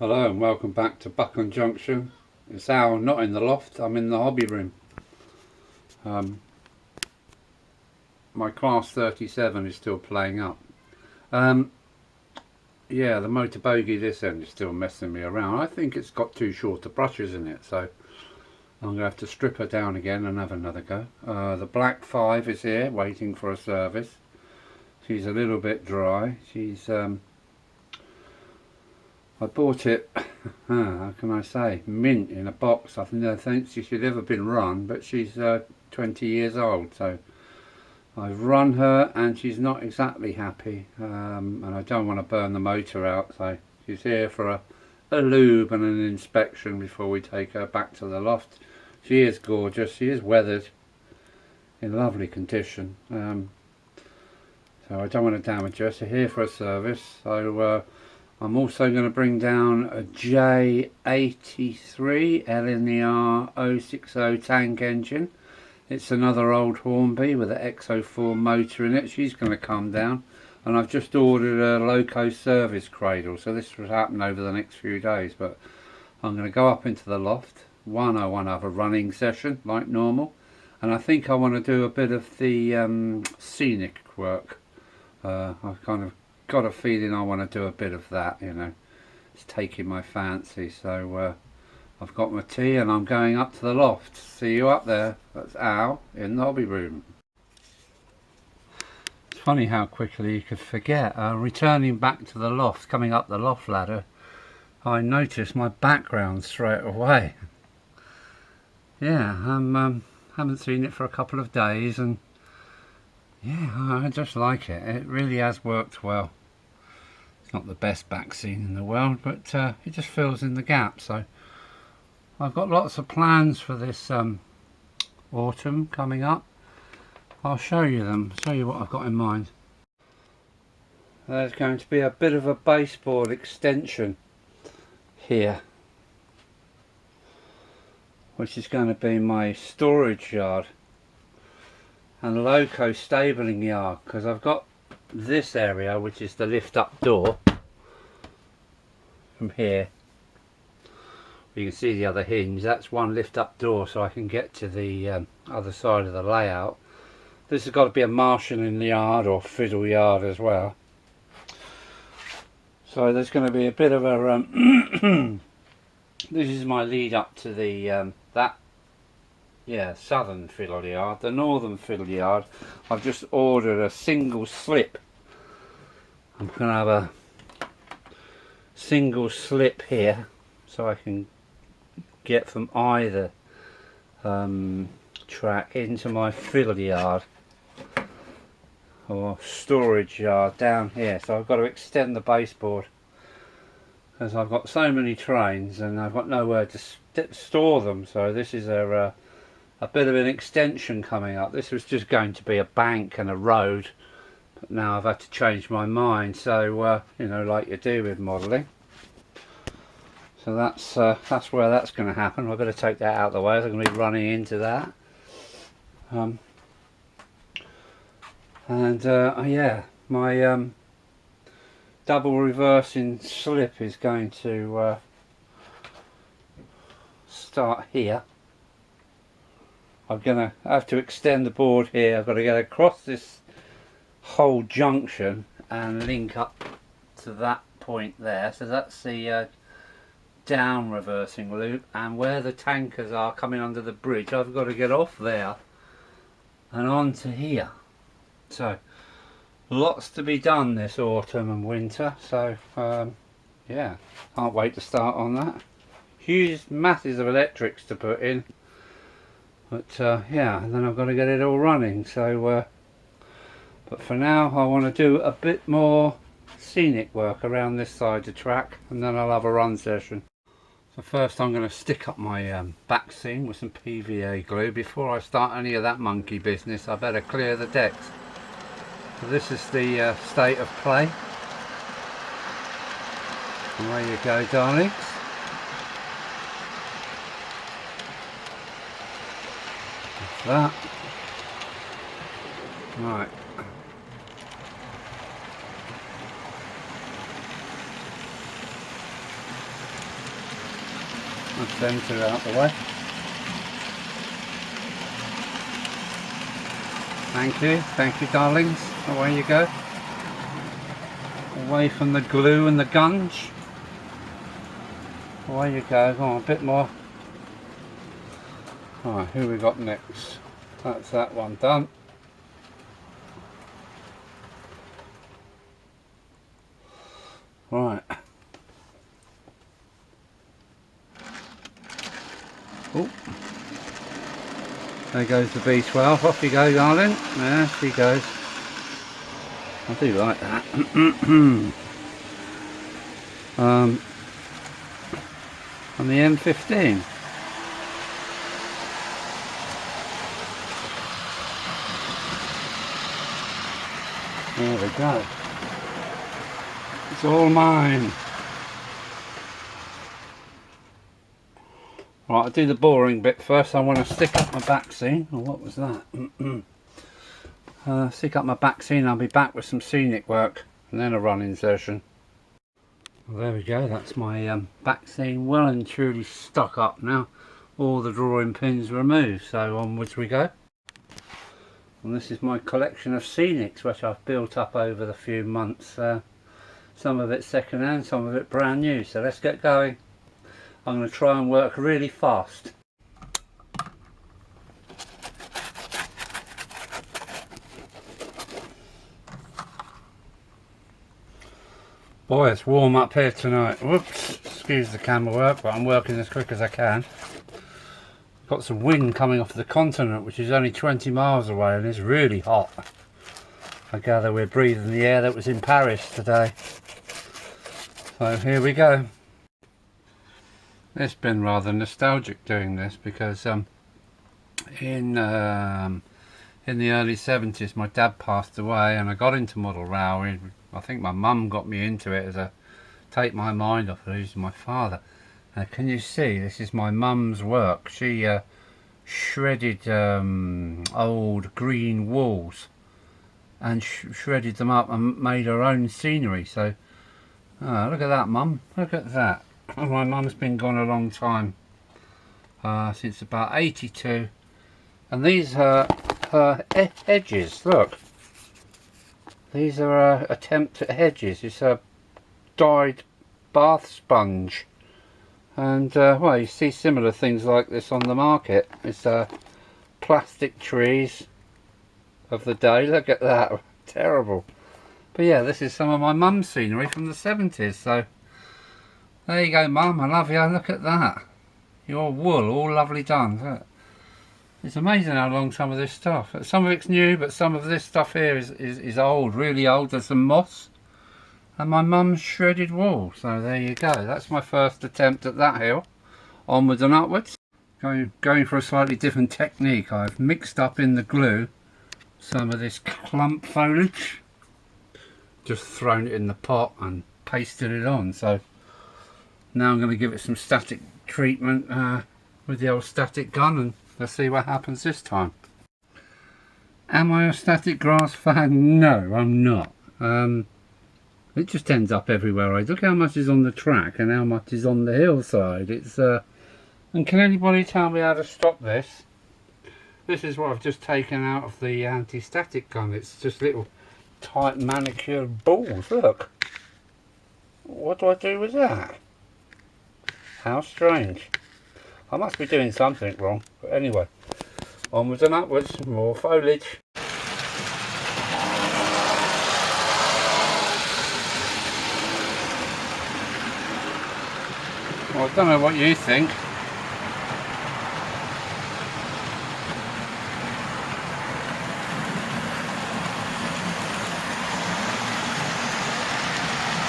Hello and welcome back to Buckland Junction. It's Al, not in the loft, I'm in the hobby room. My class 37 is still playing up. Yeah, the motor bogey this end is still messing me around. I think it's got too short of brushes in it, so I'm going to have to strip her down again and have another go. The black 5 is here waiting for a service. She's a little bit dry. I bought it, how can I say, mint in a box. I don't think she should ever been run, but she's 20 years old, so I've run her and she's not exactly happy, and I don't want to burn the motor out, so she's here for a lube and an inspection before we take her back to the loft. She is gorgeous, she is weathered, in lovely condition, so I don't want to damage her, so here for a service. So I'm also going to bring down a J83 LNER 060 tank engine. It's another old Hornby with an X04 motor in it. She's going to come down, and I've just ordered a loco service cradle, so this will happen over the next few days. But I'm going to go up into the loft. I want to have a running session like normal, and I think I want to do a bit of the scenic work. I've kind of got a feeling I want to do a bit of that, you know. It's taking my fancy, so I've got my tea and I'm going up to the loft. See you up there. That's Al in the hobby room. It's funny how quickly you could forget. Returning back to the loft, coming up the loft ladder, I noticed my background straight away. Yeah, haven't seen it for a couple of days, and yeah, I just like it. It really has worked well. It's not the best back scene in the world, but it just fills in the gap. So I've got lots of plans for this autumn coming up. I'll show you them, show you what I've got in mind. There's going to be a bit of a baseboard extension here, which is going to be my storage yard and loco stabling yard, because I've got this area which is the lift up door from here. You can see the other hinge, that's one lift up door, so I can get to the other side of the layout. This has got to be a marshalling yard or fiddle yard as well. So there's going to be a bit of a this is my lead up to the southern fiddle yard. The northern fiddle yard, I've just ordered a single slip. I'm going to have a single slip here, so I can get from either track into my fiddle yard or storage yard down here. So I've got to extend the baseboard because I've got so many trains and I've got nowhere to store them. So this is a bit of an extension coming up. This was just going to be a bank and a road, but now I've had to change my mind. So you know, like you do with modelling. So that's where that's going to happen. I better take that out of the way. I'm going to be running into that. Yeah, my double reversing slip is going to start here. I'm going to have to extend the board here. I've got to get across this whole junction and link up to that point there. So that's the down reversing loop, and where the tankers are coming under the bridge, I've got to get off there and onto here. So lots to be done this autumn and winter, so yeah, can't wait to start on that. Huge masses of electrics to put in, but yeah, and then I've got to get it all running. So but for now I want to do a bit more scenic work around this side of the track, and then I'll have a run session. So first I'm going to stick up my back seam with some PVA glue. Before I start any of that monkey business, I better clear the decks. So this is the state of play. Away you go, darlings. That's that. Right. That's them two out the way. Thank you darlings, away you go. Away from the glue and the gunge. Away you go, go on, a bit more. Alright, who we got next? That's that one done. Right. Oh. There goes the B12. Off you go, darling. There she goes. I do like that. On the M15. There we go. It's all mine. Right, I'll do the boring bit first. I want to stick up my back seam. Oh, what was that? Stick up my back seam. I'll be back with some scenic work and then a run insertion. Well, there we go. That's my back seam well and truly stuck up now. All the drawing pins removed. So onwards we go. And this is my collection of scenics which I've built up over the few months. Some of it second hand, some of it brand new. So let's get going. I'm going to try and work really fast. Boy, it's warm up here tonight. Whoops, excuse the camera work, but I'm working as quick as I can. Got some wind coming off the continent, which is only 20 miles away, and it's really hot. I gather we're breathing the air that was in Paris today. So here we go. It's been rather nostalgic doing this because in the early 70s my dad passed away and I got into model railway. I think my mum got me into it as a take my mind off of losing my father. Can you see, this is my mum's work. She shredded old green walls and shredded them up and made her own scenery. So look at that, Mum, look at that. My mum's been gone a long time, since about 82, and these are her hedges. Look, these are her attempt at hedges. It's a dyed bath sponge, and well, you see similar things like this on the market. It's plastic trees of the day. Look at that, terrible. But yeah, this is some of my mum's scenery from the 70s. So there you go, Mum, I love you. Look at that. Your wool, all lovely done. It's amazing how long some of this stuff. Some of it's new, but some of this stuff here is old, really old. There's some moss. And my mum's shredded wool. So there you go. That's my first attempt at that hill. Onwards and upwards. Going for a slightly different technique. I've mixed up in the glue some of this clump foliage. Just thrown it in the pot and pasted it on. So now I'm going to give it some static treatment with the old static gun, and let's see what happens this time. Am I a static grass fan? No, I'm not. It just ends up everywhere. Look how much is on the track and how much is on the hillside. It's and can anybody tell me how to stop this? This is what I've just taken out of the anti-static gun. It's just little tight manicured balls. Look. What do I do with that? How strange. I must be doing something wrong. But anyway, onwards and upwards, more foliage. Well, I don't know what you think.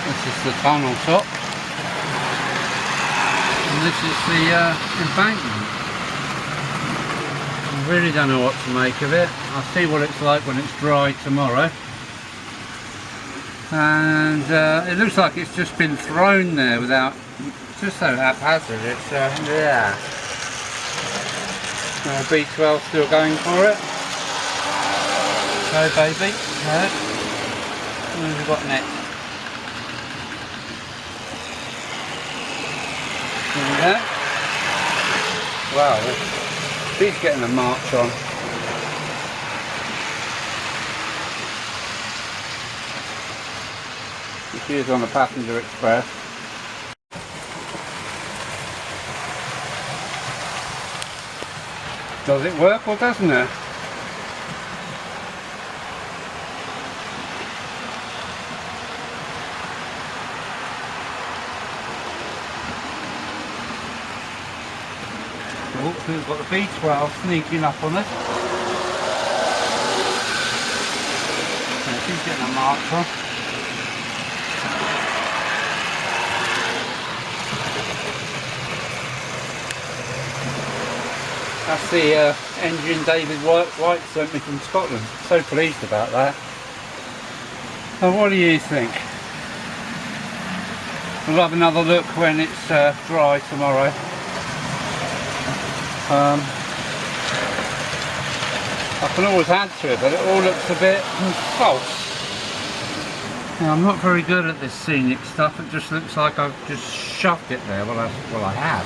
This is the tunnel top. This is the embankment. I really don't know what to make of it. I'll see what it's like when it's dry tomorrow. And it looks like it's just been thrown there without, just so haphazard. It's yeah. B12 still going for it. So baby, right. What have we got next? There we go. Wow, he's getting a march on. She is on the passenger express. Does it work or doesn't it? Oh, we've got the B12 sneaking up on us. Yeah, she's getting a march on. That's the engine David White sent me from Scotland. So pleased about that. So what do you think? We'll have another look when it's dry tomorrow. I can always add to it, but it all looks a bit false. Now, I'm not very good at this scenic stuff. It just looks like I've just shoved it there. Well, I have.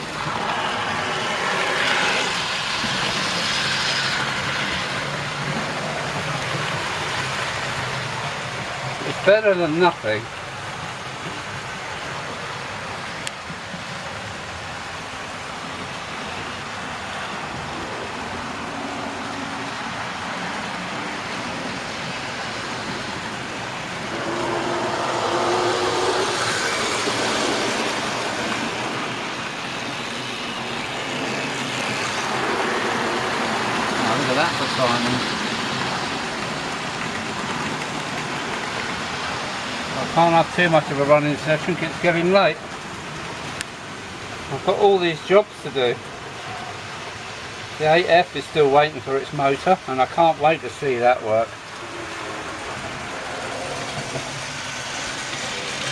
It's better than nothing. Look at that for timing. I can't have too much of a running session because it's getting late. I've got all these jobs to do. The 8F is still waiting for its motor and I can't wait to see that work.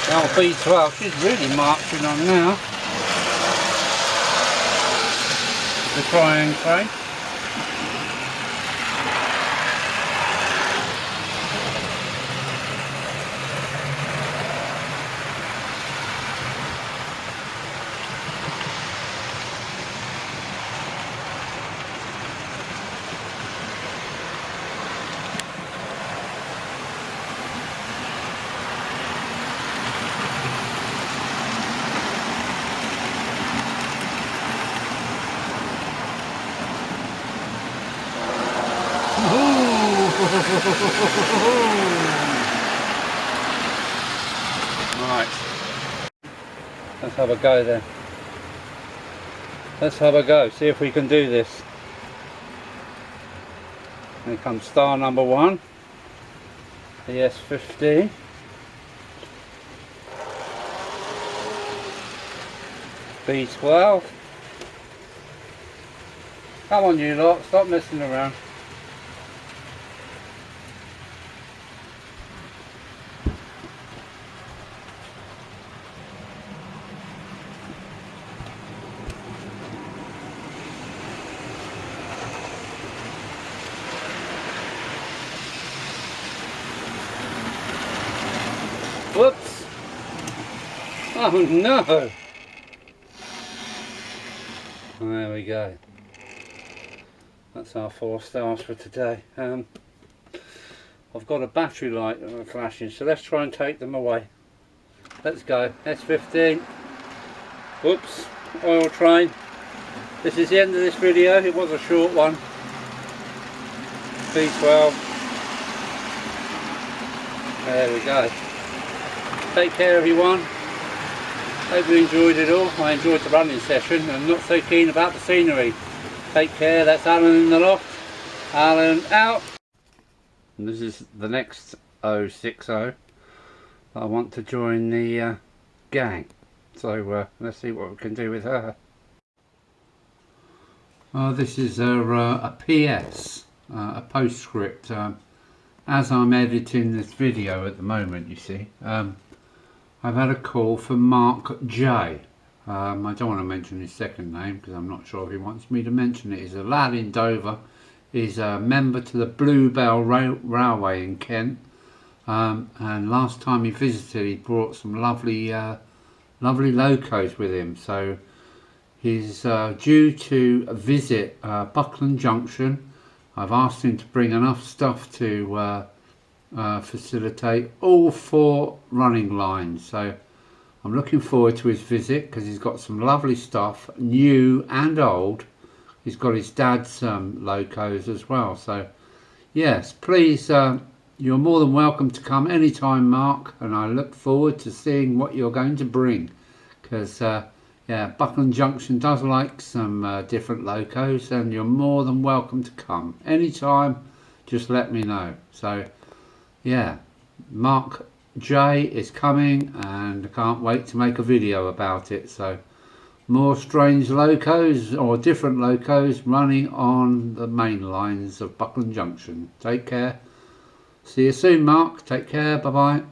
The old B12, she's really marching on now. The trying train. Right, let's have a go then. Let's have a go, see if we can do this. Here comes star number 1, the S15. B12. Come on you lot, stop messing around. Whoops! Oh no! There we go. That's our 4 stars for today. I've got a battery light flashing, so let's try and take them away. Let's go. S15. Whoops! Oil train. This is the end of this video. It was a short one. B12. There we go. Take care everyone. Hope you enjoyed it all. I enjoyed the running session and not so keen about the scenery. Take care. That's Alan in the loft. Alan out. And this is the next 060. I want to join the gang. So let's see what we can do with her. This is a PS, a postscript. As I'm editing this video at the moment, you see, I've had a call from Mark J. I don't want to mention his second name because I'm not sure if he wants me to mention it. He's a lad in Dover. He's a member to the Bluebell Railway in Kent. And last time he visited, he brought some lovely locos with him. So He's due to visit Buckland Junction. I've asked him to bring enough stuff to facilitate all 4 running lines, so I'm looking forward to his visit because he's got some lovely stuff, new and old. He's got his dad's locos as well, so yes, please, you're more than welcome to come anytime, Mark, and I look forward to seeing what you're going to bring, because yeah, Buckland Junction does like some different locos, and you're more than welcome to come anytime. Just let me know. So yeah, Mark J is coming, and I can't wait to make a video about it. So more strange locos or different locos running on the main lines of Buckland Junction. Take care. See you soon, Mark. Take care. Bye bye.